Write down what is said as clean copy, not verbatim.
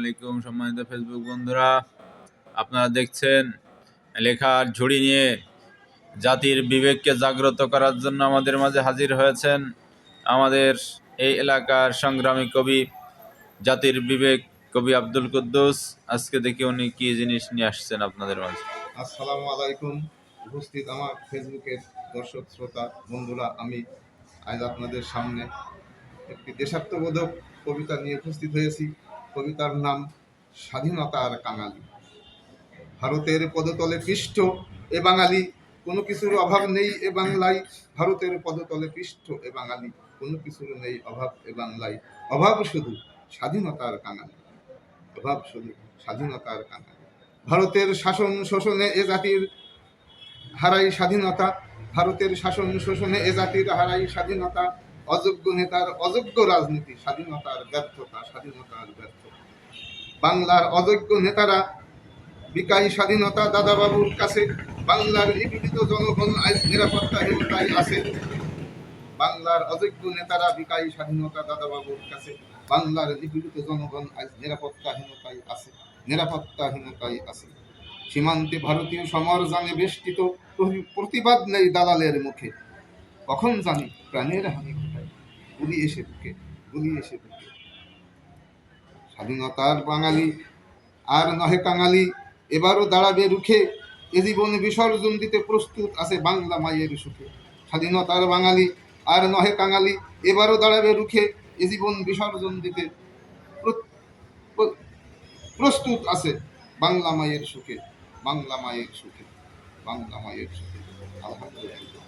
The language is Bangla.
আলাইকুম সম্মানিত ফেসবুক বন্ধুরা, আপনারা দেখছেন লেখার ঝুড়ি নিয়ে জাতির বিবেককে জাগ্রত করার জন্য আমাদের মাঝে হাজির হয়েছেন আমাদের এই এলাকার সংগ্রামী কবি, জাতির বিবেক কবি আব্দুল কুদ্দুস। আজকে দেখি উনি কি জিনিস নিয়ে আসছেন আপনাদের মাঝে। আসসালামু আলাইকুম। উপস্থিত আমার ফেসবুকের দর্শক শ্রোতা বন্ধুরা, আমি আজ আপনাদের সামনে একটি দেশাত্মবোধক কবিতা নিয়ে উপস্থিত হয়েছি। কবিতার নাম স্বাধীনতার কাঙালি। ভারতের পদতলে পৃষ্ঠ এ বাঙালি, কোনো কিছুর অভাব নেই এ বাংলায়। ভারতের পদতলে পৃষ্ঠ এ বাঙালি, কোনো কিছুর নেই অভাব এ বাংলায়। অভাব শুধু স্বাধীনতার কাঙালি, অভাব শুধু স্বাধীনতার কাঙালি। ভারতের শাসন শোষণে এ জাতির হারাই স্বাধীনতা, ভারতের শাসন শোষণে এ জাতির হারাই স্বাধীনতা। অযোগ্য নেতার অযোগ্য রাজনীতি, স্বাধীনতার ব্যর্থতা, স্বাধীনতার ব্যর্থতা। বাংলার অযোগ্য নেতারা বিকাই স্বাধীনতা দাদাবাবুর কাছে। বাংলার নিপীড়িত জনগণ আজ নিরাপত্তাহীনতায় আছে। বাংলার অযোগ্য নেতারা বিকাই স্বাধীনতা দাদাবাবুর কাছে। বাংলার নিপীড়িত জনগণ আজ নিরাপত্তাহীনতায় আছে, নিরাপত্তাহীনতায় আছে। সীমান্তে ভারতীয় সমরযানে বেষ্টিত, প্রতিবাদ নেই দালালের মুখে। কখন জানি প্রাণের হানি ঘটায়, গুলি এসে বুকে, গুলি এসে বুকে। স্বাধীনতার বাঙালি আর নহে কাঙালি, এবারও দাঁড়াবে রুখে। এ জীবন বিসর্জন দিতে প্রস্তুত আছে বাংলা মায়ের সুখে। স্বাধীনতার বাঙালি আর নহে কাঙালি, এবারও দাঁড়াবে রুখে। এ জীবন বিসর্জন দিতে প্রস্তুত আছে বাংলা মায়ের সুখে, বাংলা মায়ের সুখে, বাংলা মায়ের সুখে। আলহামদুলিল্লাহ।